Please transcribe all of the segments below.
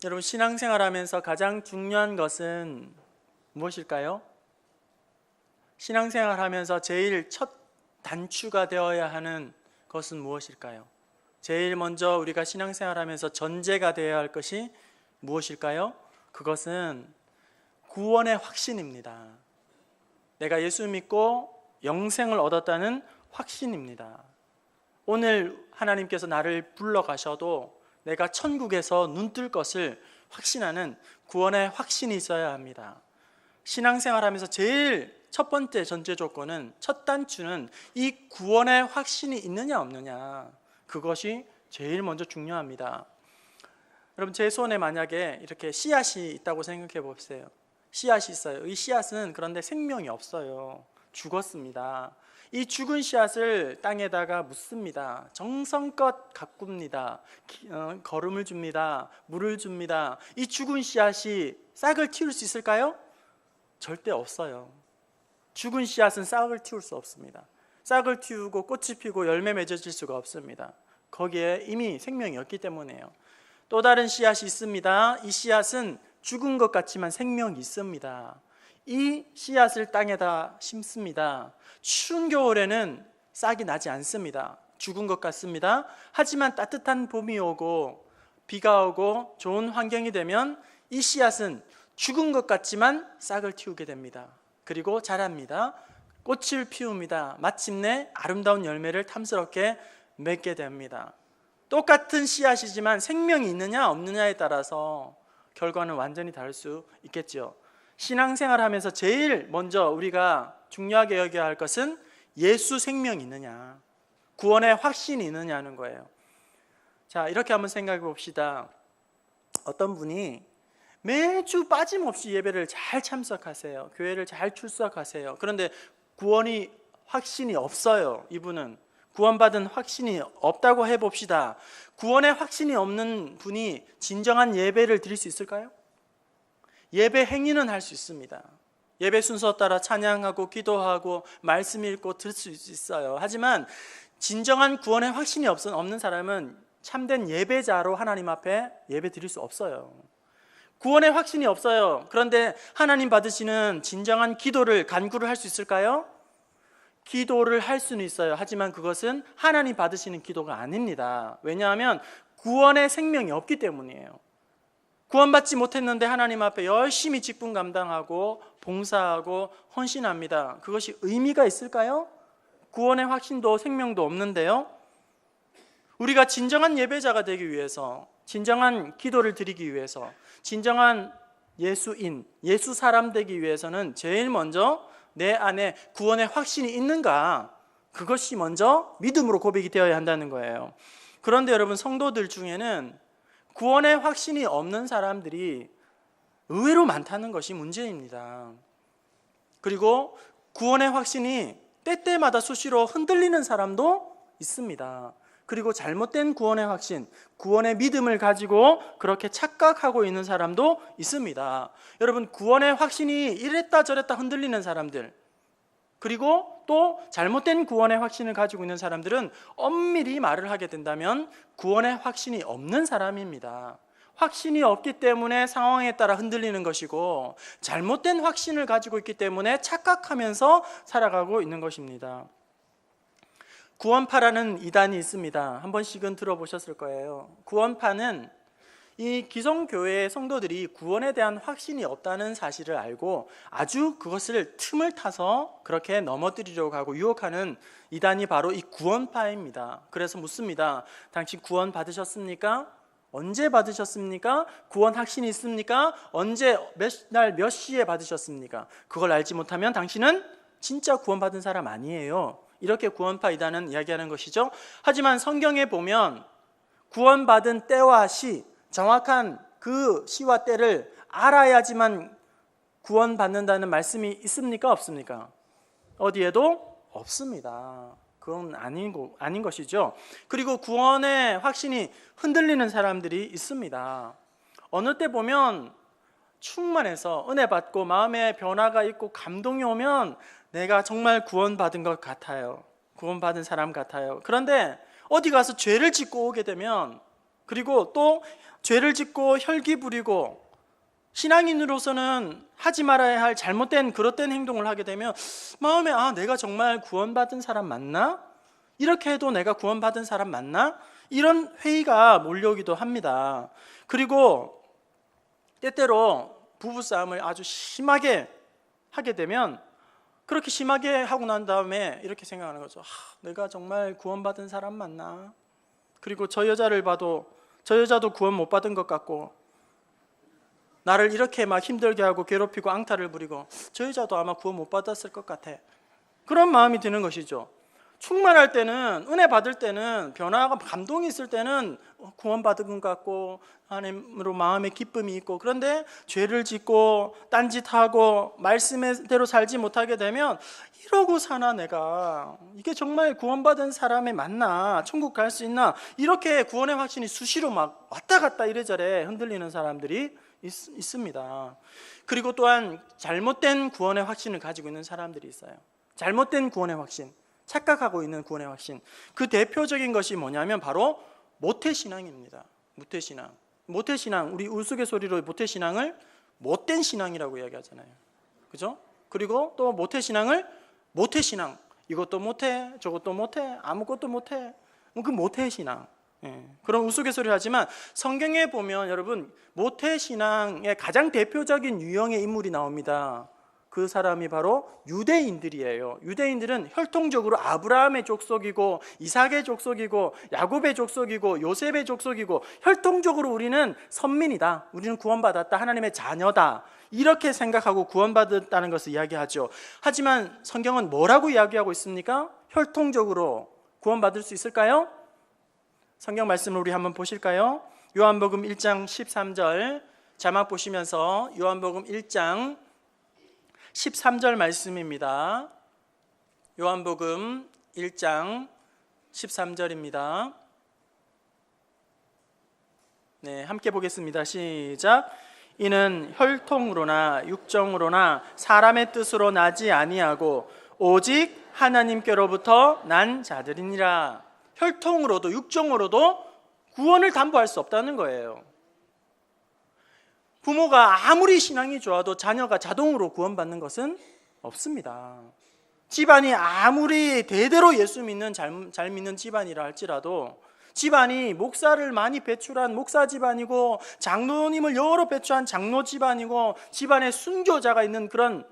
여러분, 신앙생활하면서 가장 중요한 것은 무엇일까요? 신앙생활하면서 제일 첫 단추가 되어야 하는 것은 무엇일까요? 제일 먼저 우리가 신앙생활하면서 전제가 되어야 할 것이 무엇일까요? 그것은 구원의 확신입니다. 내가 예수 믿고 영생을 얻었다는 확신입니다. 오늘 하나님께서 나를 불러가셔도 내가 천국에서 눈뜰 것을 확신하는 구원의 확신이 있어야 합니다. 신앙생활하면서 제일 첫 번째 전제 조건은, 첫 단추는 이 구원의 확신이 있느냐 없느냐, 그것이 제일 먼저 중요합니다. 여러분, 제 손에 만약에 이렇게 씨앗이 있다고 생각해 보세요. 씨앗이 있어요. 이 씨앗은 그런데 생명이 없어요. 죽었습니다. 이 죽은 씨앗을 땅에다가 묻습니다. 정성껏 가꿉니다. 거름을 줍니다. 물을 줍니다. 이 죽은 씨앗이 싹을 틔울 수 있을까요? 절대 없어요. 죽은 씨앗은 싹을 틔울 수 없습니다. 싹을 틔우고 꽃이 피고 열매 맺어질 수가 없습니다. 거기에 이미 생명이 없기 때문에요. 또 다른 씨앗이 있습니다. 이 씨앗은 죽은 것 같지만 생명이 있습니다. 이 씨앗을 땅에다 심습니다. 추운 겨울에는 싹이 나지 않습니다. 죽은 것 같습니다. 하지만 따뜻한 봄이 오고 비가 오고 좋은 환경이 되면 이 씨앗은 죽은 것 같지만 싹을 틔우게 됩니다. 그리고 자랍니다. 꽃을 피웁니다. 마침내 아름다운 열매를 탐스럽게 맺게 됩니다. 똑같은 씨앗이지만 생명이 있느냐 없느냐에 따라서 결과는 완전히 다를 수 있겠죠. 신앙생활하면서 제일 먼저 우리가 중요하게 여겨야 할 것은 예수 생명이 있느냐, 구원의 확신이 있느냐는 거예요. 자, 이렇게 한번 생각해 봅시다. 어떤 분이 매주 빠짐없이 예배를 잘 참석하세요. 교회를 잘 출석하세요. 그런데 구원이 확신이 없어요. 이분은 구원받은 확신이 없다고 해봅시다. 구원의 확신이 없는 분이 진정한 예배를 드릴 수 있을까요? 예배 행위는 할 수 있습니다. 예배 순서 따라 찬양하고 기도하고 말씀 읽고 들을 수 있어요. 하지만 진정한 구원의 확신이 없는 사람은 참된 예배자로 하나님 앞에 예배 드릴 수 없어요. 구원의 확신이 없어요. 그런데 하나님 받으시는 진정한 기도를, 간구를 할 수 있을까요? 기도를 할 수는 있어요. 하지만 그것은 하나님 받으시는 기도가 아닙니다. 왜냐하면 구원의 생명이 없기 때문이에요. 구원받지 못했는데 하나님 앞에 열심히 직분 감당하고 봉사하고 헌신합니다. 그것이 의미가 있을까요? 구원의 확신도 생명도 없는데요. 우리가 진정한 예배자가 되기 위해서, 진정한 기도를 드리기 위해서, 진정한 예수인, 예수 사람 되기 위해서는 제일 먼저 내 안에 구원의 확신이 있는가, 그것이 먼저 믿음으로 고백이 되어야 한다는 거예요. 그런데 여러분, 성도들 중에는 구원의 확신이 없는 사람들이 의외로 많다는 것이 문제입니다. 그리고 구원의 확신이 때때마다 수시로 흔들리는 사람도 있습니다. 그리고 잘못된 구원의 확신, 구원의 믿음을 가지고 그렇게 착각하고 있는 사람도 있습니다. 여러분, 구원의 확신이 이랬다 저랬다 흔들리는 사람들, 그리고 또 잘못된 구원의 확신을 가지고 있는 사람들은 엄밀히 말을 하게 된다면 구원의 확신이 없는 사람입니다. 확신이 없기 때문에 상황에 따라 흔들리는 것이고, 잘못된 확신을 가지고 있기 때문에 착각하면서 살아가고 있는 것입니다. 구원파라는 이단이 있습니다. 한 번씩은 들어보셨을 거예요. 구원파는 이 기성교회의 성도들이 구원에 대한 확신이 없다는 사실을 알고 아주 그것을 틈을 타서 그렇게 넘어뜨리려고 하고 유혹하는 이단이 바로 이 구원파입니다. 그래서 묻습니다. 당신 구원 받으셨습니까? 언제 받으셨습니까? 구원 확신이 있습니까? 언제, 몇 날, 몇 시에 받으셨습니까? 그걸 알지 못하면 당신은 진짜 구원받은 사람 아니에요. 이렇게 구원파 이단은 이야기하는 것이죠. 하지만 성경에 보면 구원받은 때와 시, 정확한 그 시와 때를 알아야지만 구원받는다는 말씀이 있습니까? 없습니까? 어디에도 없습니다. 그건 아닌 것이죠. 그리고 구원의 확신이 흔들리는 사람들이 있습니다. 어느 때 보면 충만해서 은혜 받고 마음에 변화가 있고 감동이 오면 내가 정말 구원받은 것 같아요. 구원받은 사람 같아요. 그런데 어디 가서 죄를 짓고 오게 되면, 그리고 또 죄를 짓고 혈기 부리고 신앙인으로서는 하지 말아야 할 잘못된 그릇된 행동을 하게 되면 마음에 내가 정말 구원받은 사람 맞나? 이렇게 해도 내가 구원받은 사람 맞나? 이런 회의가 몰려오기도 합니다. 그리고 때때로 부부싸움을 아주 심하게 하게 되면 그렇게 심하게 하고 난 다음에 이렇게 생각하는 거죠. 내가 정말 구원받은 사람 맞나? 그리고 저 여자를 봐도 저 여자도 구원 못 받은 것 같고 나를 이렇게 막 힘들게 하고 괴롭히고 앙탈을 부리고 저 여자도 아마 구원 못 받았을 것 같아. 그런 마음이 드는 것이죠. 충만할 때는, 은혜 받을 때는, 변화가 감동이 있을 때는 구원받은 것 같고 하나님으로 마음의 기쁨이 있고, 그런데 죄를 짓고 딴짓하고 말씀대로 살지 못하게 되면 이러고 사나 내가, 이게 정말 구원받은 사람이 맞나, 천국 갈 수 있나, 이렇게 구원의 확신이 수시로 막 왔다 갔다 이래저래 흔들리는 사람들이 있습니다. 그리고 또한 잘못된 구원의 확신을 가지고 있는 사람들이 있어요. 잘못된 구원의 확신, 착각하고 있는 구원의 확신. 그 대표적인 것이 뭐냐면 바로 모태신앙입니다. 모태신앙, 우리 우스갯소리로 모태신앙을 못된 신앙이라고 이야기하잖아요. 그죠? 그리고 또 모태신앙을 모태신앙, 이것도 못해, 저것도 못해, 아무것도 못해, 그 모태신앙. 그런 우스갯소리를 하지만 성경에 보면 여러분 모태신앙의 가장 대표적인 유형의 인물이 나옵니다. 그 사람이 바로 유대인들이에요. 유대인들은 혈통적으로 아브라함의 족속이고 이삭의 족속이고 야곱의 족속이고 요셉의 족속이고 혈통적으로 우리는 선민이다, 우리는 구원받았다, 하나님의 자녀다, 이렇게 생각하고 구원받았다는 것을 이야기하죠. 하지만 성경은 뭐라고 이야기하고 있습니까? 혈통적으로 구원받을 수 있을까요? 성경 말씀을 우리 한번 보실까요? 요한복음 1장 13절 자막 보시면서 요한복음 1장 13절 말씀입니다. 요한복음 1장 13절입니다. 네, 함께 보겠습니다. 시작. 이는 혈통으로나 육정으로나 사람의 뜻으로 나지 아니하고 오직 하나님께로부터 난 자들이니라. 혈통으로도 육정으로도 구원을 담보할 수 없다는 거예요. 부모가 아무리 신앙이 좋아도 자녀가 자동으로 구원받는 것은 없습니다. 집안이 아무리 대대로 예수 믿는 잘 믿는 집안이라 할지라도 집안이 목사를 많이 배출한 목사 집안이고 장로님을 여러 배출한 장로 집안이고 집안에 순교자가 있는 그런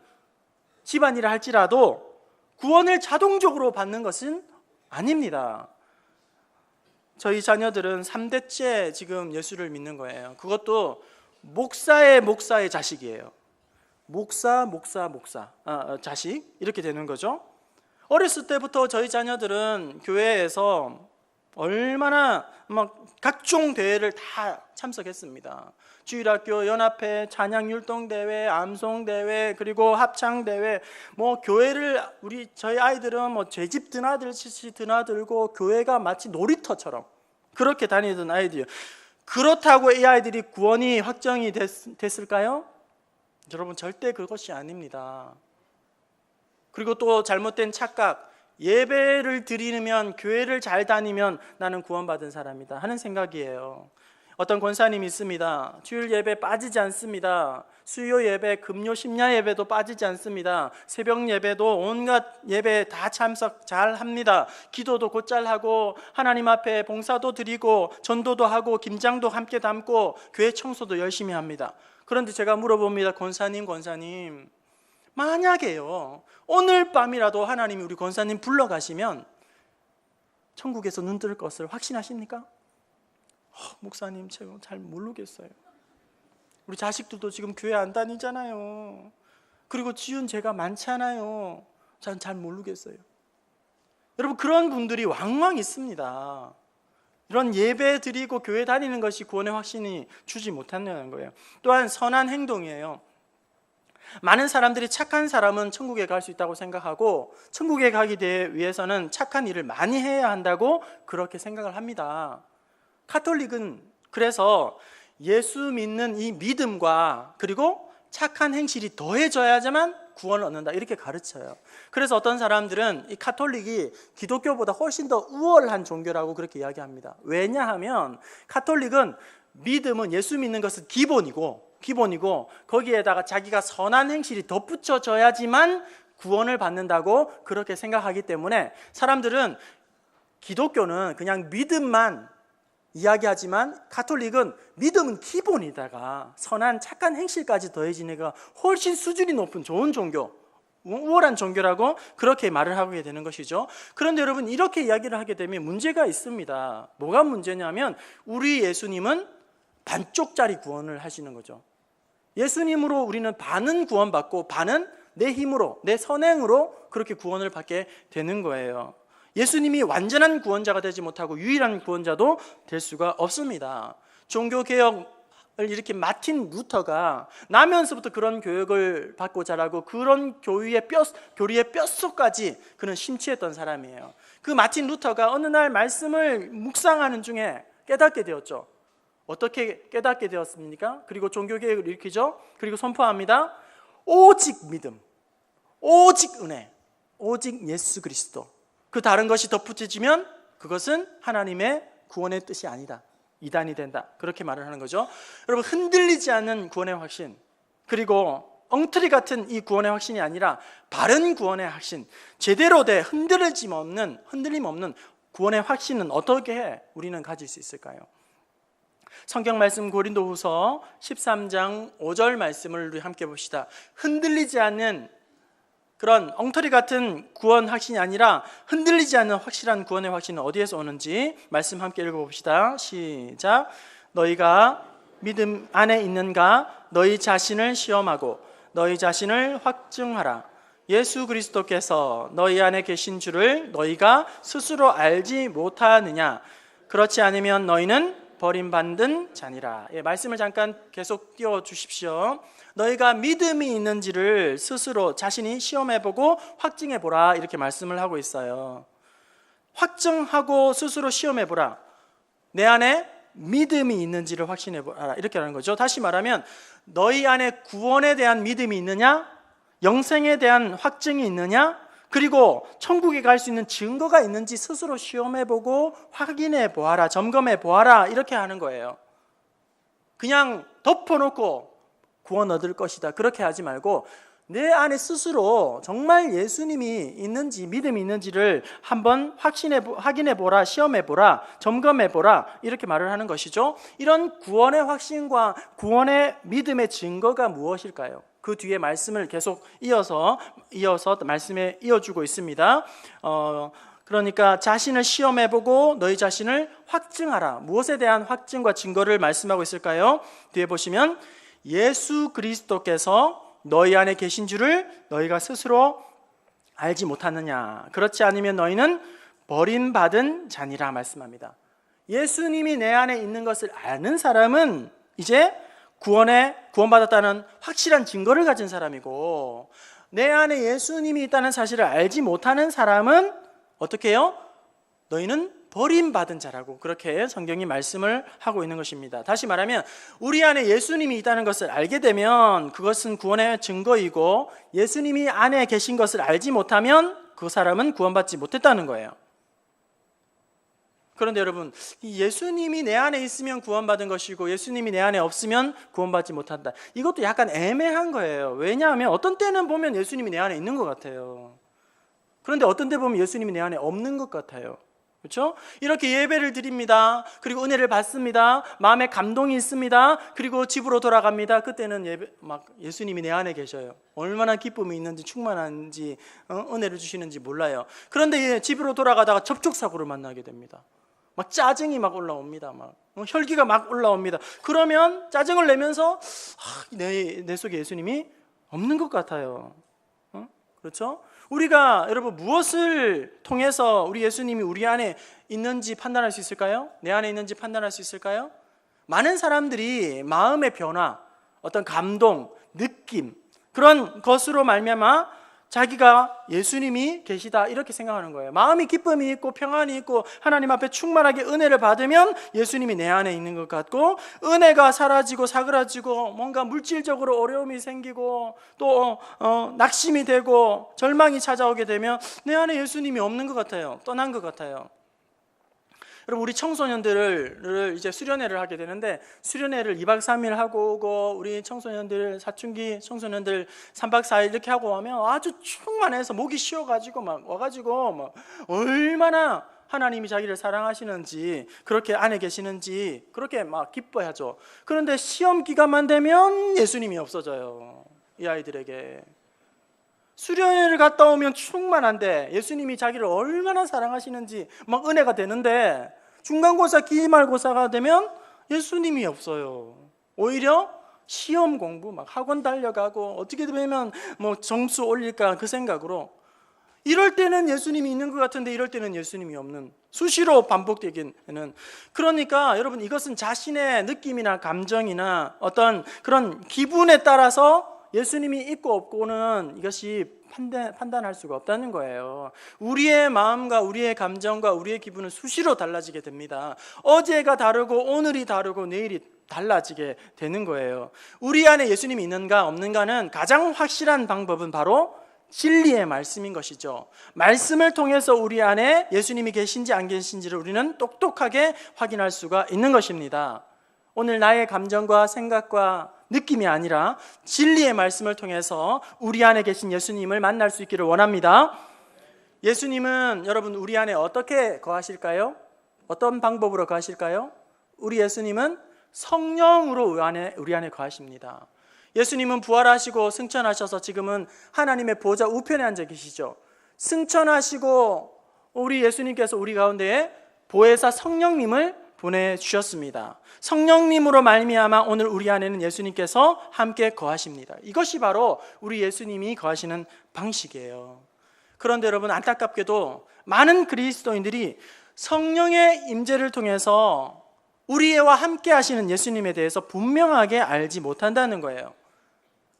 집안이라 할지라도 구원을 자동적으로 받는 것은 아닙니다. 저희 자녀들은 3대째 지금 예수를 믿는 거예요. 그것도 목사의 자식이에요. 목사 자식, 이렇게 되는 거죠. 어렸을 때부터 저희 자녀들은 교회에서 얼마나 막 각종 대회를 다 참석했습니다. 주일학교 연합회, 찬양율동대회, 암송대회, 그리고 합창대회, 교회를 저희 아이들은 죄집 드나들듯이 드나들고 교회가 마치 놀이터처럼 그렇게 다니던 아이들이에요. 그렇다고 이 아이들이 구원이 확정이 됐을까요? 여러분, 절대 그것이 아닙니다. 그리고 또 잘못된 착각, 예배를 드리면, 교회를 잘 다니면 나는 구원받은 사람이다 하는 생각이에요. 어떤 권사님이 있습니다. 주일 예배 빠지지 않습니다. 수요 예배, 금요 심야 예배도 빠지지 않습니다. 새벽 예배도 온갖 예배 다 참석 잘 합니다. 기도도 곧잘 하고 하나님 앞에 봉사도 드리고 전도도 하고 김장도 함께 담고 교회 청소도 열심히 합니다. 그런데 제가 물어봅니다. 권사님 만약에요, 오늘 밤이라도 하나님이 우리 권사님 불러가시면 천국에서 눈 뜰 것을 확신하십니까? 목사님, 제가 잘 모르겠어요. 우리 자식들도 지금 교회 안 다니잖아요. 그리고 지은 죄가 많잖아요. 전 잘 모르겠어요. 여러분, 그런 분들이 왕왕 있습니다. 이런 예배 드리고 교회 다니는 것이 구원의 확신이 주지 못한다는 거예요. 또한 선한 행동이에요. 많은 사람들이 착한 사람은 천국에 갈 수 있다고 생각하고 천국에 가기 위해서는 착한 일을 많이 해야 한다고 그렇게 생각을 합니다. 카톨릭은 그래서 예수 믿는 이 믿음과 그리고 착한 행실이 더해져야지만 구원을 얻는다, 이렇게 가르쳐요. 그래서 어떤 사람들은 이 카톨릭이 기독교보다 훨씬 더 우월한 종교라고 그렇게 이야기합니다. 왜냐하면 카톨릭은 믿음은, 예수 믿는 것은 기본이고 거기에다가 자기가 선한 행실이 덧붙여져야지만 구원을 받는다고 그렇게 생각하기 때문에 사람들은 기독교는 그냥 믿음만 이야기하지만 가톨릭은 믿음은 기본이다가 선한 착한 행실까지 더해지니까 훨씬 수준이 높은 좋은 종교, 우월한 종교라고 그렇게 말을 하게 되는 것이죠. 그런데 여러분, 이렇게 이야기를 하게 되면 문제가 있습니다. 뭐가 문제냐면 우리 예수님은 반쪽짜리 구원을 하시는 거죠. 예수님으로 우리는 반은 구원받고 반은 내 힘으로, 내 선행으로 그렇게 구원을 받게 되는 거예요. 예수님이 완전한 구원자가 되지 못하고 유일한 구원자도 될 수가 없습니다. 종교개혁을 이렇게 맡은 루터가 나면서부터 그런 교육을 받고 자라고 그런 교리의 뼛속까지 그는 심취했던 사람이에요. 그 마틴 루터가 어느 날 말씀을 묵상하는 중에 깨닫게 되었죠. 어떻게 깨닫게 되었습니까? 그리고 종교개혁을 일으키죠. 그리고 선포합니다. 오직 믿음, 오직 은혜, 오직 예수 그리스도. 그 다른 것이 덧붙여지면 그것은 하나님의 구원의 뜻이 아니다, 이단이 된다, 그렇게 말을 하는 거죠. 여러분, 흔들리지 않는 구원의 확신, 그리고 엉터리 같은 이 구원의 확신이 아니라 바른 구원의 확신, 제대로 된 흔들림 없는 구원의 확신은 어떻게 우리는 가질 수 있을까요? 성경 말씀 고린도후서 13장 5절 말씀을 우리 함께 봅시다. 흔들리지 않는 그런 엉터리 같은 구원 확신이 아니라 흔들리지 않는 확실한 구원의 확신은 어디에서 오는지 말씀 함께 읽어봅시다. 시작. 너희가 믿음 안에 있는가? 너희 자신을 시험하고 너희 자신을 확증하라. 예수 그리스도께서 너희 안에 계신 줄을 너희가 스스로 알지 못하느냐? 그렇지 않으면 너희는 버림받은 자니라. 말씀을 잠깐 계속 띄워주십시오. 너희가 믿음이 있는지를 스스로 자신이 시험해보고 확증해보라, 이렇게 말씀을 하고 있어요. 확증하고 스스로 시험해보라, 내 안에 믿음이 있는지를 확신해보라, 이렇게 하는 거죠. 다시 말하면 너희 안에 구원에 대한 믿음이 있느냐, 영생에 대한 확증이 있느냐, 그리고 천국에 갈 수 있는 증거가 있는지 스스로 시험해보고 확인해보아라, 점검해보아라, 이렇게 하는 거예요. 그냥 덮어놓고 구원 얻을 것이다, 그렇게 하지 말고 내 안에 스스로 정말 예수님이 있는지, 믿음이 있는지를 한번 확인해보라, 시험해보라, 점검해보라, 이렇게 말을 하는 것이죠. 이런 구원의 확신과 구원의 믿음의 증거가 무엇일까요? 그 뒤에 말씀을 계속 이어서 말씀에 이어주고 있습니다. 그러니까 자신을 시험해보고 너희 자신을 확증하라. 무엇에 대한 확증과 증거를 말씀하고 있을까요? 뒤에 보시면 예수 그리스도께서 너희 안에 계신 줄을 너희가 스스로 알지 못하느냐? 그렇지 않으면 너희는 버림받은 자니라 말씀합니다. 예수님이 내 안에 있는 것을 아는 사람은 이제 구원받았다는 확실한 증거를 가진 사람이고, 내 안에 예수님이 있다는 사실을 알지 못하는 사람은 어떻게 해요? 너희는 버림받은 자라고 그렇게 성경이 말씀을 하고 있는 것입니다. 다시 말하면 우리 안에 예수님이 있다는 것을 알게 되면 그것은 구원의 증거이고, 예수님이 안에 계신 것을 알지 못하면 그 사람은 구원받지 못했다는 거예요. 그런데 여러분, 예수님이 내 안에 있으면 구원받은 것이고 예수님이 내 안에 없으면 구원받지 못한다, 이것도 약간 애매한 거예요. 왜냐하면 어떤 때는 보면 예수님이 내 안에 있는 것 같아요. 그런데 어떤 때 보면 예수님이 내 안에 없는 것 같아요. 그렇죠? 이렇게 예배를 드립니다. 그리고 은혜를 받습니다. 마음에 감동이 있습니다. 그리고 집으로 돌아갑니다. 그때는 예수님이 내 안에 계셔요. 얼마나 기쁨이 있는지, 충만한지, 은혜를 주시는지 몰라요. 그런데 집으로 돌아가다가 접촉사고를 만나게 됩니다. 짜증이 올라옵니다. 혈기가 올라옵니다. 그러면 짜증을 내면서 내 속에 예수님이 없는 것 같아요. 그렇죠? 우리가 여러분 무엇을 통해서 우리 예수님이 우리 안에 있는지 판단할 수 있을까요? 내 안에 있는지 판단할 수 있을까요? 많은 사람들이 마음의 변화, 어떤 감동, 느낌, 그런 것으로 말미암아 자기가 예수님이 계시다 이렇게 생각하는 거예요. 마음이 기쁨이 있고 평안이 있고 하나님 앞에 충만하게 은혜를 받으면 예수님이 내 안에 있는 것 같고, 은혜가 사라지고 사그라지고 뭔가 물질적으로 어려움이 생기고 또 낙심이 되고 절망이 찾아오게 되면 내 안에 예수님이 없는 것 같아요. 떠난 것 같아요. 여러분, 우리 청소년들을 이제 수련회를 하게 되는데, 수련회를 2박 3일 하고 오고, 우리 청소년들, 사춘기 청소년들 3박 4일 이렇게 하고 오면 아주 충만해서 목이 쉬어가지고 막 와가지고 막 얼마나 하나님이 자기를 사랑하시는지, 그렇게 안에 계시는지 그렇게 막 기뻐하죠. 그런데 시험 기간만 되면 예수님이 없어져요, 이 아이들에게. 수련회를 갔다 오면 충만한데 예수님이 자기를 얼마나 사랑하시는지 막 은혜가 되는데, 중간고사, 기말고사가 되면 예수님이 없어요. 오히려 시험 공부 막 학원 달려가고 어떻게 되면 뭐 점수 올릴까 그 생각으로, 이럴 때는 예수님이 있는 것 같은데 이럴 때는 예수님이 없는, 수시로 반복되기는. 그러니까 여러분, 이것은 자신의 느낌이나 감정이나 어떤 그런 기분에 따라서 예수님이 있고 없고는 이것이 판단할 수가 없다는 거예요. 우리의 마음과 우리의 감정과 우리의 기분은 수시로 달라지게 됩니다. 어제가 다르고 오늘이 다르고 내일이 달라지게 되는 거예요. 우리 안에 예수님이 있는가 없는가는 가장 확실한 방법은 바로 진리의 말씀인 것이죠. 말씀을 통해서 우리 안에 예수님이 계신지 안 계신지를 우리는 똑똑하게 확인할 수가 있는 것입니다. 오늘 나의 감정과 생각과 느낌이 아니라 진리의 말씀을 통해서 우리 안에 계신 예수님을 만날 수 있기를 원합니다. 예수님은 여러분, 우리 안에 어떻게 거하실까요? 어떤 방법으로 거하실까요? 우리 예수님은 성령으로 우리 안에 거하십니다. 예수님은 부활하시고 승천하셔서 지금은 하나님의 보좌 우편에 앉아 계시죠. 승천하시고 우리 예수님께서 우리 가운데에 보혜사 성령님을 보내주셨습니다. 성령님으로 말미암아 오늘 우리 안에는 예수님께서 함께 거하십니다. 이것이 바로 우리 예수님이 거하시는 방식이에요. 그런데 여러분, 안타깝게도 많은 그리스도인들이 성령의 임재를 통해서 우리와 함께 하시는 예수님에 대해서 분명하게 알지 못한다는 거예요.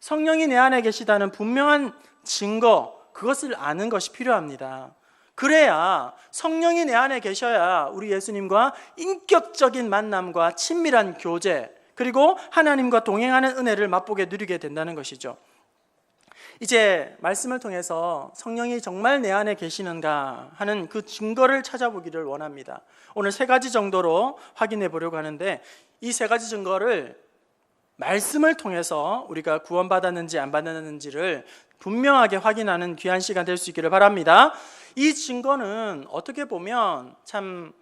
성령이 내 안에 계시다는 분명한 증거, 그것을 아는 것이 필요합니다. 그래야, 성령이 내 안에 계셔야 우리 예수님과 인격적인 만남과 친밀한 교제, 그리고 하나님과 동행하는 은혜를 맛보게 누리게 된다는 것이죠. 이제 말씀을 통해서 성령이 정말 내 안에 계시는가 하는 그 증거를 찾아보기를 원합니다. 오늘 3가지 정도로 확인해 보려고 하는데, 이 3가지 증거를 말씀을 통해서 우리가 구원받았는지 안 받았는지를 분명하게 확인하는 귀한 시간 될 수 있기를 바랍니다. 이 증거는 어떻게 보면 참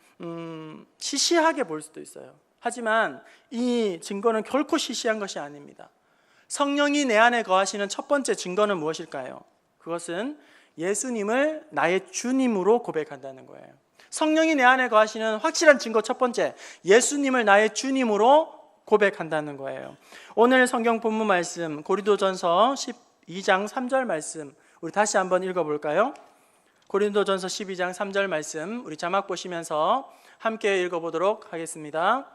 시시하게 볼 수도 있어요. 하지만 이 증거는 결코 시시한 것이 아닙니다. 성령이 내 안에 거하시는 첫 번째 증거는 무엇일까요? 그것은 예수님을 나의 주님으로 고백한다는 거예요. 성령이 내 안에 거하시는 확실한 증거 첫 번째, 예수님을 나의 주님으로 고백한다는 거예요. 오늘 성경 본문 말씀 고린도전서 12장 3절 말씀 우리 다시 한번 읽어볼까요? 고린도전서 12장 3절 말씀 우리 자막 보시면서 함께 읽어보도록 하겠습니다.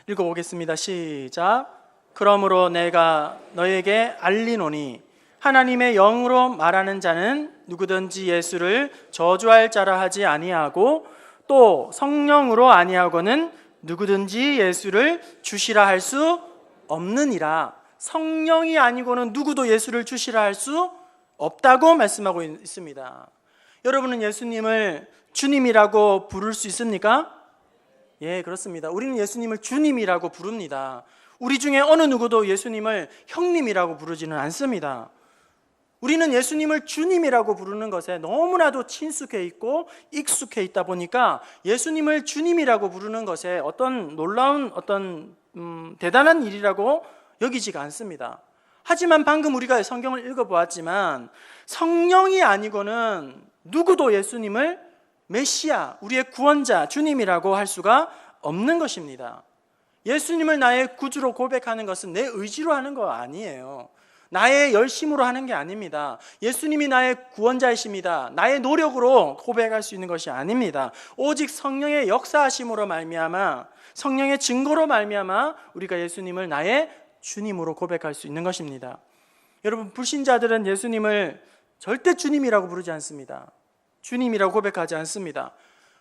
읽어보겠습니다. 시작. 그러므로 내가 너에게 알리노니 하나님의 영으로 말하는 자는 누구든지 예수를 저주할 자라 하지 아니하고 또 성령으로 아니하고는 누구든지 예수를 주시라 할 수 없느니라. 성령이 아니고는 누구도 예수를 주시라 할 수 없다고 말씀하고 있습니다. 여러분은 예수님을 주님이라고 부를 수 있습니까? 예, 그렇습니다. 우리는 예수님을 주님이라고 부릅니다. 우리 중에 어느 누구도 예수님을 형님이라고 부르지는 않습니다. 우리는 예수님을 주님이라고 부르는 것에 너무나도 친숙해 있고 익숙해 있다 보니까 예수님을 주님이라고 부르는 것에 어떤 놀라운 대단한 일이라고 여기지가 않습니다. 하지만 방금 우리가 성경을 읽어보았지만 성령이 아니고는 누구도 예수님을 메시아, 우리의 구원자, 주님이라고 할 수가 없는 것입니다. 예수님을 나의 구주로 고백하는 것은 내 의지로 하는 거 아니에요. 나의 열심으로 하는 게 아닙니다. 예수님이 나의 구원자이십니다. 나의 노력으로 고백할 수 있는 것이 아닙니다. 오직 성령의 역사하심으로 말미암아, 성령의 증거로 말미암아 우리가 예수님을 나의 주님으로 고백할 수 있는 것입니다. 여러분, 불신자들은 예수님을 절대 주님이라고 부르지 않습니다. 주님이라고 고백하지 않습니다.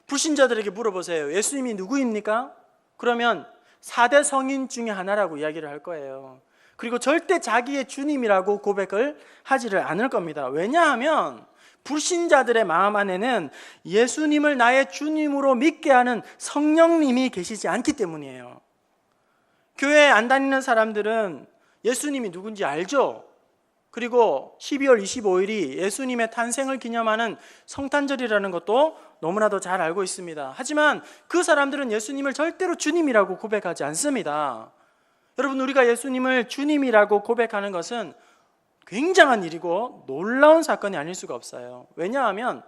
불신자들에게 물어보세요. 예수님이 누구입니까? 그러면 4대 성인 중에 하나라고 이야기를 할 거예요. 그리고 절대 자기의 주님이라고 고백을 하지를 않을 겁니다. 왜냐하면 불신자들의 마음 안에는 예수님을 나의 주님으로 믿게 하는 성령님이 계시지 않기 때문이에요. 교회 안 다니는 사람들은 예수님이 누군지 알죠? 그리고 12월 25일이 예수님의 탄생을 기념하는 성탄절이라는 것도 너무나도 잘 알고 있습니다. 하지만 그 사람들은 예수님을 절대로 주님이라고 고백하지 않습니다. 여러분, 우리가 예수님을 주님이라고 고백하는 것은 굉장한 일이고 놀라운 사건이 아닐 수가 없어요. 왜냐하면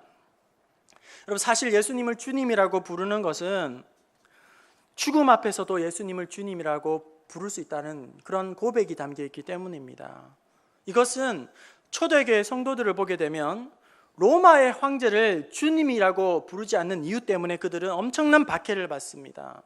여러분, 사실 예수님을 주님이라고 부르는 것은 죽음 앞에서도 예수님을 주님이라고 부를 수 있다는 그런 고백이 담겨 있기 때문입니다. 이것은 초대교회 성도들을 보게 되면 로마의 황제를 주님이라고 부르지 않는 이유 때문에 그들은 엄청난 박해를 받습니다.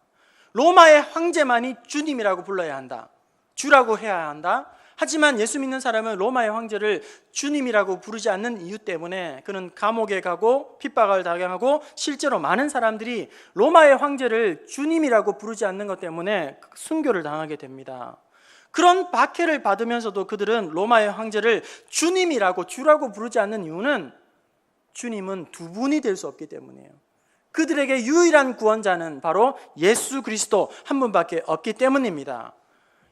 로마의 황제만이 주님이라고 불러야 한다, 주라고 해야 한다. 하지만 예수 믿는 사람은 로마의 황제를 주님이라고 부르지 않는 이유 때문에 그는 감옥에 가고 핍박을 당하고 실제로 많은 사람들이 로마의 황제를 주님이라고 부르지 않는 것 때문에 순교를 당하게 됩니다. 그런 박해를 받으면서도 그들은 로마의 황제를 주님이라고, 주라고 부르지 않는 이유는 주님은 두 분이 될 수 없기 때문이에요. 그들에게 유일한 구원자는 바로 예수 그리스도 한 분밖에 없기 때문입니다.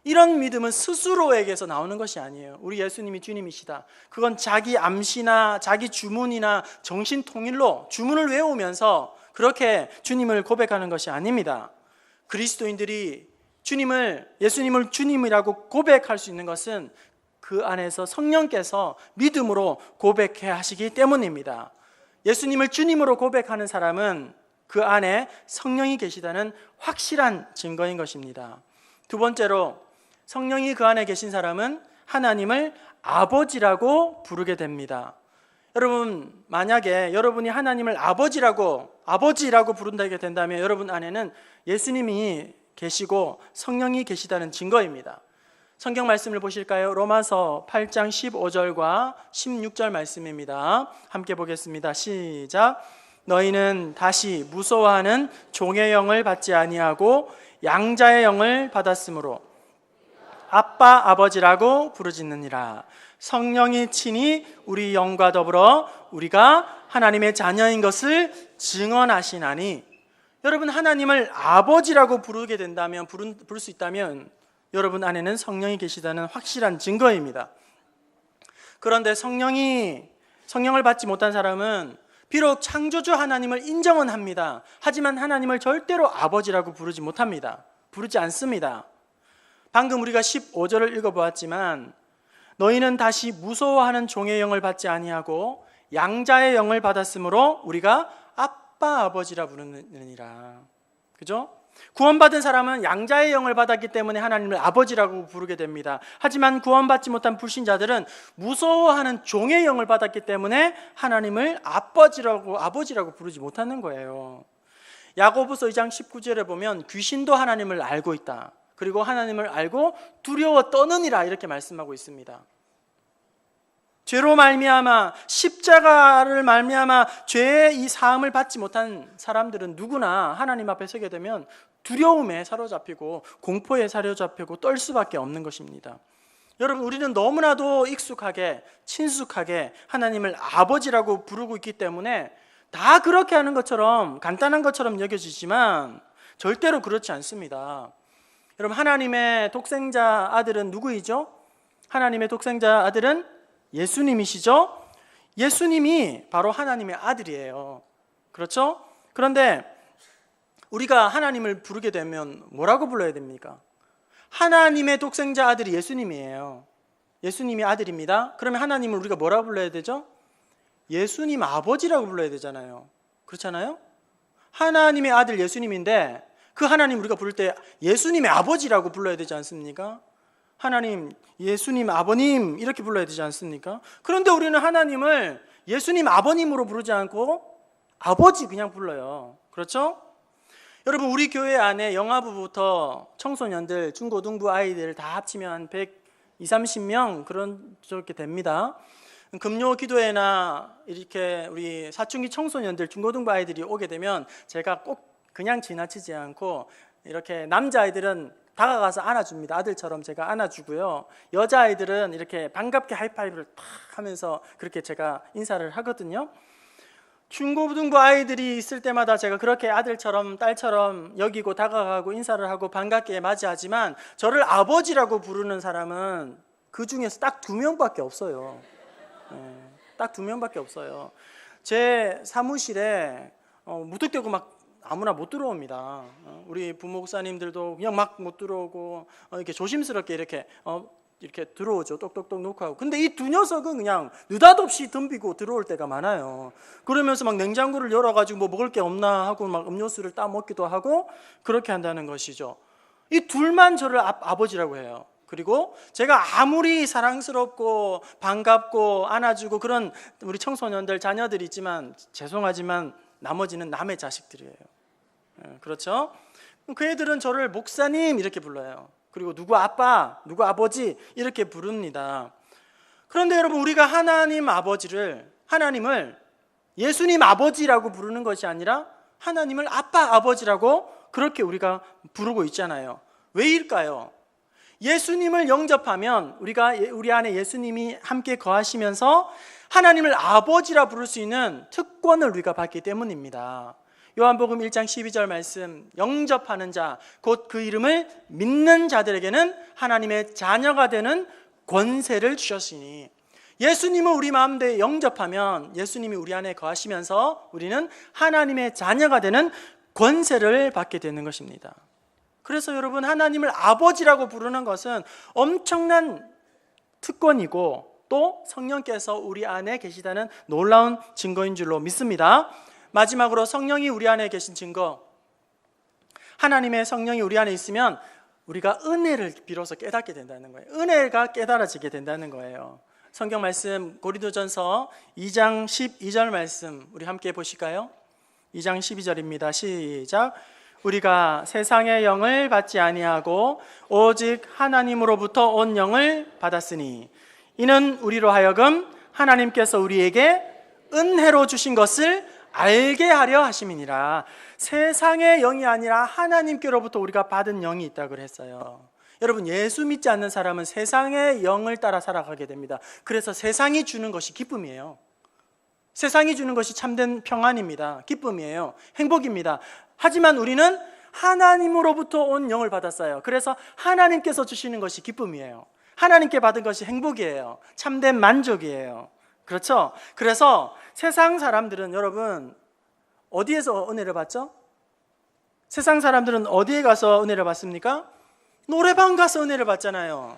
이런 믿음은 스스로에게서 나오는 것이 아니에요. 우리 예수님이 주님이시다, 그건 자기 암시나 자기 주문이나 정신통일로 주문을 외우면서 그렇게 주님을 고백하는 것이 아닙니다. 그리스도인들이 예수님을 주님이라고 고백할 수 있는 것은 그 안에서 성령께서 믿음으로 고백해 하시기 때문입니다. 예수님을 주님으로 고백하는 사람은 그 안에 성령이 계시다는 확실한 증거인 것입니다. 두 번째로, 성령이 그 안에 계신 사람은 하나님을 아버지라고 부르게 됩니다. 여러분, 만약에 여러분이 하나님을 아버지라고 부른다게 된다면 여러분 안에는 예수님이 계시고 성령이 계시다는 증거입니다. 성경 말씀을 보실까요? 로마서 8장 15절과 16절 말씀입니다. 함께 보겠습니다. 시작. 너희는 다시 무서워하는 종의 영을 받지 아니하고 양자의 영을 받았으므로 아빠 아버지라고 부르짖느니라. 성령이 친히 우리 영과 더불어 우리가 하나님의 자녀인 것을 증언하시나니. 여러분, 하나님을 아버지라고 부르게 된다면, 부를 수 있다면 여러분 안에는 성령이 계시다는 확실한 증거입니다. 그런데 성령을 받지 못한 사람은 비록 창조주 하나님을 인정은 합니다. 하지만 하나님을 절대로 아버지라고 부르지 못합니다. 부르지 않습니다. 방금 우리가 15절을 읽어보았지만 너희는 다시 무서워하는 종의 영을 받지 아니하고 양자의 영을 받았으므로 우리가 아빠 아버지라 부르느니라. 그죠? 구원받은 사람은 양자의 영을 받았기 때문에 하나님을 아버지라고 부르게 됩니다. 하지만 구원받지 못한 불신자들은 무서워하는 종의 영을 받았기 때문에 하나님을 아버지라고 부르지 못하는 거예요. 야고보서 2장 19절에 보면 귀신도 하나님을 알고 있다, 그리고 하나님을 알고 두려워 떠느니라, 이렇게 말씀하고 있습니다. 죄로 말미암아, 십자가를 말미암아 죄의 이 사함을 받지 못한 사람들은 누구나 하나님 앞에 서게 되면 두려움에 사로잡히고 공포에 사로잡히고 떨 수밖에 없는 것입니다. 여러분, 우리는 너무나도 익숙하게, 친숙하게 하나님을 아버지라고 부르고 있기 때문에 다 그렇게 하는 것처럼, 간단한 것처럼 여겨지지만 절대로 그렇지 않습니다. 여러분, 하나님의 독생자 아들은 누구이죠? 하나님의 독생자 아들은 예수님이시죠? 예수님이 바로 하나님의 아들이에요. 그렇죠? 그런데 우리가 하나님을 부르게 되면 뭐라고 불러야 됩니까? 하나님의 독생자 아들이 예수님이에요. 예수님이 아들입니다. 그러면 하나님을 우리가 뭐라고 불러야 되죠? 예수님 아버지라고 불러야 되잖아요. 그렇잖아요? 하나님의 아들 예수님인데 그 하나님 우리가 부를 때 예수님의 아버지라고 불러야 되지 않습니까? 하나님, 예수님 아버님 이렇게 불러야 되지 않습니까? 그런데 우리는 하나님을 예수님 아버님으로 부르지 않고 아버지 그냥 불러요. 그렇죠? 여러분, 우리 교회 안에 영아부부터 청소년들, 중고등부 아이들 다 합치면 한 120, 30명 그렇게 됩니다. 금요 기도회나 이렇게 우리 사춘기 청소년들, 중고등부 아이들이 오게 되면 제가 꼭 그냥 지나치지 않고 이렇게 남자아이들은 다가가서 안아줍니다. 아들처럼 제가 안아주고요. 여자아이들은 이렇게 반갑게 하이파이브를 탁 하면서 그렇게 제가 인사를 하거든요. 중고등부 아이들이 있을 때마다 제가 그렇게 아들처럼 딸처럼 여기고 다가가고 인사를 하고 반갑게 맞이하지만 저를 아버지라고 부르는 사람은 그 중에서 딱 2명밖에 없어요. 딱 2명밖에 없어요. 제 사무실에 무턱대고 막 아무나 못 들어옵니다. 우리 부목사님들도 그냥 막 못 들어오고 이렇게 조심스럽게 이렇게 들어오죠. 똑똑똑 놓고 하고. 근데 이 2 녀석은 그냥 느닷없이 덤비고 들어올 때가 많아요. 그러면서 막 냉장고를 열어가지고 뭐 먹을 게 없나 하고 막 음료수를 따 먹기도 하고 그렇게 한다는 것이죠. 이 둘만 저를 아버지라고 해요. 그리고 제가 아무리 사랑스럽고 반갑고 안아주고 그런 우리 청소년들 자녀들이 있지만 죄송하지만 나머지는 남의 자식들이에요. 그렇죠? 그 애들은 저를 목사님 이렇게 불러요. 그리고 누구 아빠, 누구 아버지 이렇게 부릅니다. 그런데 여러분, 우리가 하나님을 예수님 아버지라고 부르는 것이 아니라 하나님을 아빠, 아버지라고 그렇게 우리가 부르고 있잖아요. 왜일까요? 예수님을 영접하면 우리 안에 예수님이 함께 거하시면서 하나님을 아버지라 부를 수 있는 특권을 우리가 받기 때문입니다. 요한복음 1장 12절 말씀, 영접하는 자, 곧 그 이름을 믿는 자들에게는 하나님의 자녀가 되는 권세를 주셨으니, 예수님을 우리 마음대에 영접하면 예수님이 우리 안에 거하시면서 우리는 하나님의 자녀가 되는 권세를 받게 되는 것입니다. 그래서 여러분, 하나님을 아버지라고 부르는 것은 엄청난 특권이고 또 성령께서 우리 안에 계시다는 놀라운 증거인 줄로 믿습니다. 마지막으로 성령이 우리 안에 계신 증거, 하나님의 성령이 우리 안에 있으면 우리가 은혜를 비로소 깨닫게 된다는 거예요. 은혜가 깨달아지게 된다는 거예요. 성경 말씀 고린도전서 2장 12절 말씀 우리 함께 보실까요? 2장 12절입니다. 시작. 우리가 세상의 영을 받지 아니하고 오직 하나님으로부터 온 영을 받았으니 이는 우리로 하여금 하나님께서 우리에게 은혜로 주신 것을 알게 하려 하심이니라. 세상의 영이 아니라 하나님께로부터 우리가 받은 영이 있다고 했어요. 여러분, 예수 믿지 않는 사람은 세상의 영을 따라 살아가게 됩니다. 그래서 세상이 주는 것이 기쁨이에요. 세상이 주는 것이 참된 평안입니다. 기쁨이에요. 행복입니다. 하지만 우리는 하나님으로부터 온 영을 받았어요. 그래서 하나님께서 주시는 것이 기쁨이에요. 하나님께 받은 것이 행복이에요. 참된 만족이에요. 그렇죠? 그래서 세상 사람들은 여러분 어디에서 은혜를 받죠? 세상 사람들은 어디에 가서 은혜를 받습니까? 노래방 가서 은혜를 받잖아요.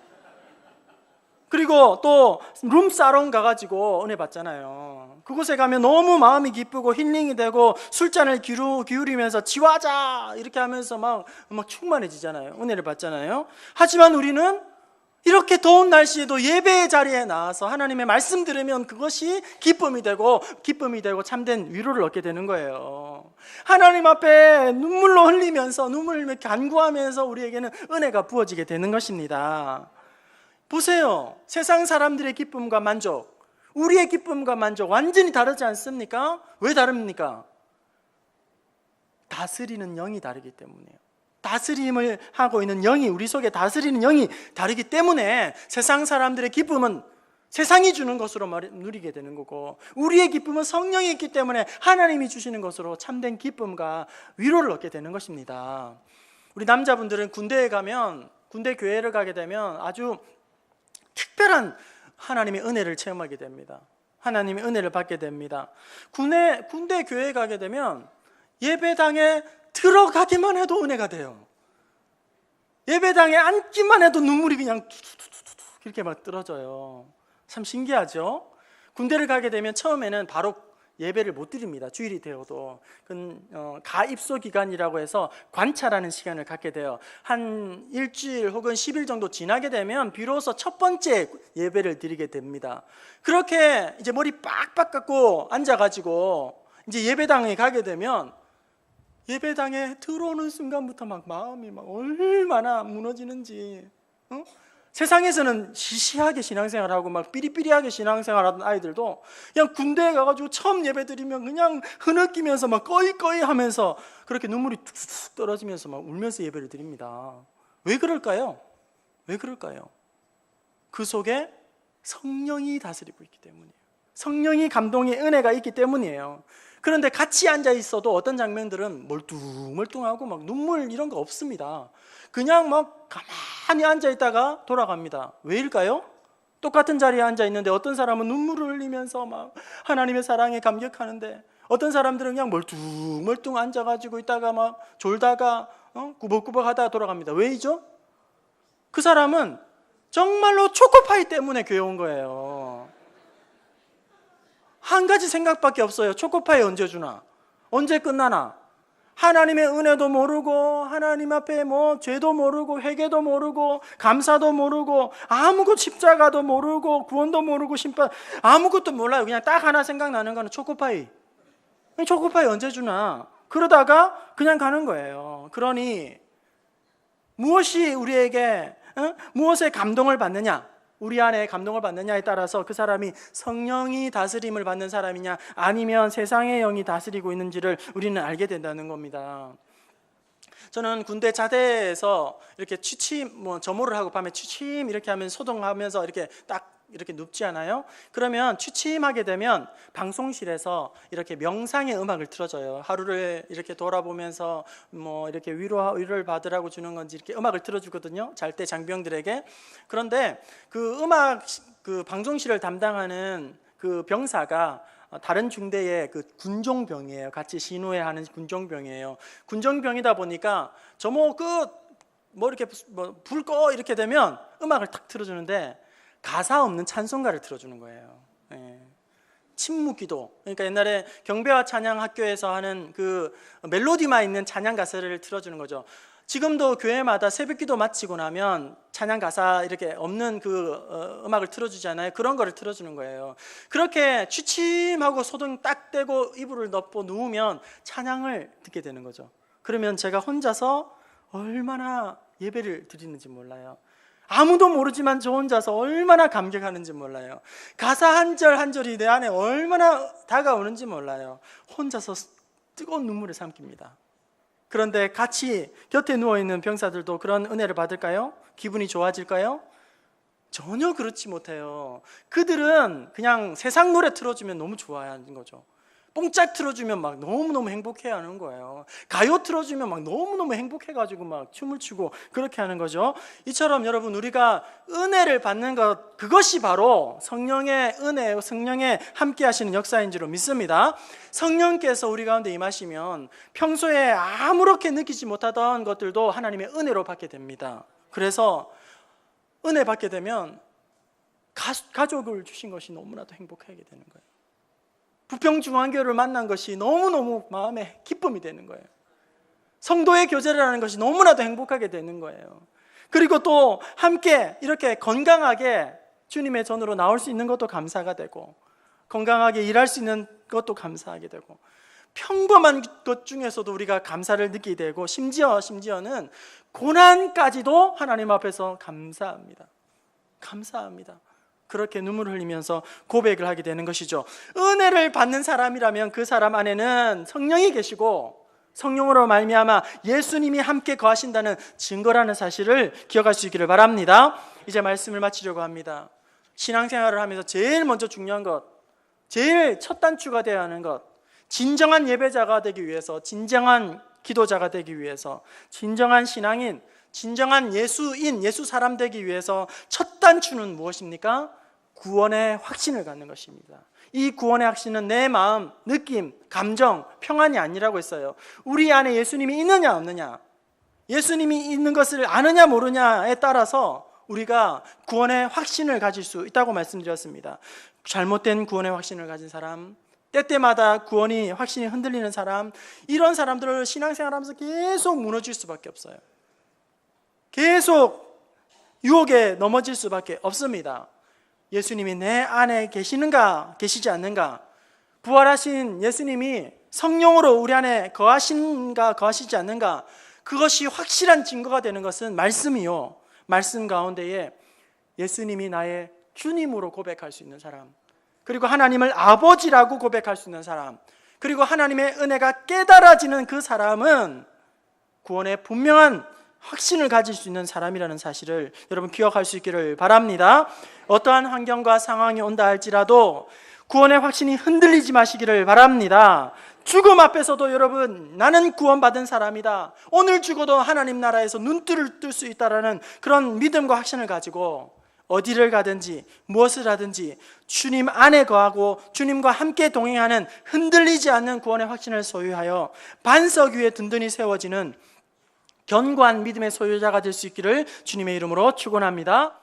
그리고 또 룸사롱 가가지고 은혜 받잖아요. 그곳에 가면 너무 마음이 기쁘고 힐링이 되고 술잔을 기울이면서 지화자 이렇게 하면서 막 충만해지잖아요. 은혜를 받잖아요. 하지만 우리는 이렇게 더운 날씨에도 예배의 자리에 나와서 하나님의 말씀 들으면 그것이 기쁨이 되고 참된 위로를 얻게 되는 거예요. 하나님 앞에 눈물로 흘리면서 눈물을 간구하면서 우리에게는 은혜가 부어지게 되는 것입니다. 보세요. 세상 사람들의 기쁨과 만족, 우리의 기쁨과 만족 완전히 다르지 않습니까? 왜 다릅니까? 다스리는 영이 다르기 때문이에요. 다스림을 하고 있는 영이, 우리 속에 다스리는 영이 다르기 때문에 세상 사람들의 기쁨은 세상이 주는 것으로 누리게 되는 거고, 우리의 기쁨은 성령이 있기 때문에 하나님이 주시는 것으로 참된 기쁨과 위로를 얻게 되는 것입니다. 우리 남자분들은 군대 교회를 가게 되면 아주 특별한 하나님의 은혜를 체험하게 됩니다. 하나님의 은혜를 받게 됩니다. 군대 교회에 가게 되면 예배당에 들어가기만 해도 은혜가 돼요. 예배당에 앉기만 해도 눈물이 그냥 툭툭툭툭 이렇게 막 떨어져요. 참 신기하죠? 군대를 가게 되면 처음에는 바로 예배를 못 드립니다. 주일이 되어도. 가입소 기간이라고 해서 관찰하는 시간을 갖게 돼요. 한 일주일 혹은 10일 정도 지나게 되면 비로소 첫 번째 예배를 드리게 됩니다. 그렇게 이제 머리 빡빡 깎고 앉아가지고 이제 예배당에 가게 되면 예배당에 들어오는 순간부터 막 마음이 막 얼마나 무너지는지. 세상에서는 시시하게 신앙생활하고 막 삐리삐리하게 신앙생활하던 아이들도 그냥 군대에 가가지고 처음 예배드리면 그냥 흐느끼면서 막 꺼이꺼이 하면서 그렇게 눈물이 툭툭 떨어지면서 막 울면서 예배를 드립니다. 왜 그럴까요? 왜 그럴까요? 그 속에 성령이 다스리고 있기 때문이에요. 성령이 감동의 은혜가 있기 때문이에요. 그런데 같이 앉아 있어도 어떤 장면들은 멀뚱멀뚱하고 막 눈물 이런 거 없습니다. 그냥 막 가만히 앉아 있다가 돌아갑니다. 왜일까요? 똑같은 자리에 앉아 있는데 어떤 사람은 눈물을 흘리면서 막 하나님의 사랑에 감격하는데, 어떤 사람들은 그냥 멀뚱멀뚱 앉아가지고 있다가 막 졸다가 꾸벅꾸벅 하다가 돌아갑니다. 왜이죠? 그 사람은 정말로 초코파이 때문에 교회 온 거예요. 한 가지 생각밖에 없어요. 초코파이 언제 주나? 언제 끝나나? 하나님의 은혜도 모르고, 하나님 앞에 뭐 죄도 모르고, 회개도 모르고, 감사도 모르고, 아무것도, 십자가도 모르고, 구원도 모르고, 심판 아무것도 몰라요. 그냥 딱 하나 생각나는 거는 초코파이. 초코파이 언제 주나? 그러다가 그냥 가는 거예요. 그러니 무엇이 우리에게 무엇에 감동을 받느냐, 우리 안에 감동을 받느냐에 따라서 그 사람이 성령이 다스림을 받는 사람이냐, 아니면 세상의 영이 다스리고 있는지를 우리는 알게 된다는 겁니다. 저는 군대 자대에서 이렇게 취침, 점호를 하고 밤에 취침 이렇게 하면 소동하면서 이렇게 딱 이렇게 눕지 않아요? 그러면 취침하게 되면 방송실에서 이렇게 명상의 음악을 틀어줘요. 하루를 이렇게 돌아보면서 이렇게 위로를 받으라고 주는 건지 이렇게 음악을 틀어주거든요. 잘 때 장병들에게. 그런데 그 음악, 그 방송실을 담당하는 그 병사가 다른 중대의 그 군종병이에요. 같이 신우회하는 군종병이에요. 군종병이다 보니까 점호 끝 이렇게 불 꺼 이렇게 되면 음악을 탁 틀어주는데 가사 없는 찬송가를 틀어주는 거예요. 침묵기도. 그러니까 옛날에 경배와 찬양 학교에서 하는 그 멜로디만 있는 찬양 가사를 틀어주는 거죠. 지금도 교회마다 새벽기도 마치고 나면 찬양 가사 이렇게 없는 그 음악을 틀어주잖아요. 그런 거를 틀어주는 거예요. 그렇게 취침하고 소등 딱 떼고 이불을 덮고 누우면 찬양을 듣게 되는 거죠. 그러면 제가 혼자서 얼마나 예배를 드리는지 몰라요. 아무도 모르지만 저 혼자서 얼마나 감격하는지 몰라요. 가사 한 절 한 절이 내 안에 얼마나 다가오는지 몰라요. 혼자서 뜨거운 눈물을 삼킵니다. 그런데 같이 곁에 누워있는 병사들도 그런 은혜를 받을까요? 기분이 좋아질까요? 전혀 그렇지 못해요. 그들은 그냥 세상 노래 틀어주면 너무 좋아하는 거죠. 뽕짝 틀어주면 막 너무너무 행복해하는 거예요. 가요 틀어주면 막 너무너무 행복해가지고 막 춤을 추고 그렇게 하는 거죠. 이처럼 여러분, 우리가 은혜를 받는 것, 그것이 바로 성령의 은혜, 성령의 함께 하시는 역사인 줄 믿습니다. 성령께서 우리 가운데 임하시면 평소에 아무렇게 느끼지 못하던 것들도 하나님의 은혜로 받게 됩니다. 그래서 은혜 받게 되면 가족을 주신 것이 너무나도 행복하게 되는 거예요. 부평중앙교회를 만난 것이 너무너무 마음에 기쁨이 되는 거예요. 성도의 교제를 하는 것이 너무나도 행복하게 되는 거예요. 그리고 또 함께 이렇게 건강하게 주님의 전으로 나올 수 있는 것도 감사가 되고, 건강하게 일할 수 있는 것도 감사하게 되고, 평범한 것 중에서도 우리가 감사를 느끼게 되고, 심지어는 고난까지도 하나님 앞에서 감사합니다. 감사합니다. 그렇게 눈물을 흘리면서 고백을 하게 되는 것이죠. 은혜를 받는 사람이라면 그 사람 안에는 성령이 계시고, 성령으로 말미암아 예수님이 함께 거하신다는 증거라는 사실을 기억할 수 있기를 바랍니다. 이제 말씀을 마치려고 합니다. 신앙생활을 하면서 제일 먼저 중요한 것, 제일 첫 단추가 되어야 하는 것, 진정한 예배자가 되기 위해서, 진정한 기도자가 되기 위해서, 진정한 신앙인, 진정한 예수인, 예수 사람 되기 위해서 첫 단추는 무엇입니까? 구원의 확신을 갖는 것입니다. 이 구원의 확신은 내 마음, 느낌, 감정, 평안이 아니라고 했어요. 우리 안에 예수님이 있느냐 없느냐, 예수님이 있는 것을 아느냐 모르냐에 따라서 우리가 구원의 확신을 가질 수 있다고 말씀드렸습니다. 잘못된 구원의 확신을 가진 사람, 때때마다 구원이 확신이 흔들리는 사람, 이런 사람들을 신앙생활하면서 계속 무너질 수밖에 없어요. 계속 유혹에 넘어질 수밖에 없습니다. 예수님이 내 안에 계시는가, 계시지 않는가, 부활하신 예수님이 성령으로 우리 안에 거하신가, 거하시지 않는가, 그것이 확실한 증거가 되는 것은 말씀이요, 말씀 가운데에 예수님이 나의 주님으로 고백할 수 있는 사람, 그리고 하나님을 아버지라고 고백할 수 있는 사람, 그리고 하나님의 은혜가 깨달아지는 그 사람은 구원의 분명한 확신을 가질 수 있는 사람이라는 사실을 여러분 기억할 수 있기를 바랍니다. 어떠한 환경과 상황이 온다 할지라도 구원의 확신이 흔들리지 마시기를 바랍니다. 죽음 앞에서도 여러분, 나는 구원받은 사람이다, 오늘 죽어도 하나님 나라에서 눈뜰을 뜰 수 있다라는 그런 믿음과 확신을 가지고 어디를 가든지 무엇을 하든지 주님 안에 거하고 주님과 함께 동행하는 흔들리지 않는 구원의 확신을 소유하여 반석 위에 든든히 세워지는 견고한 믿음의 소유자가 될 수 있기를 주님의 이름으로 축원합니다.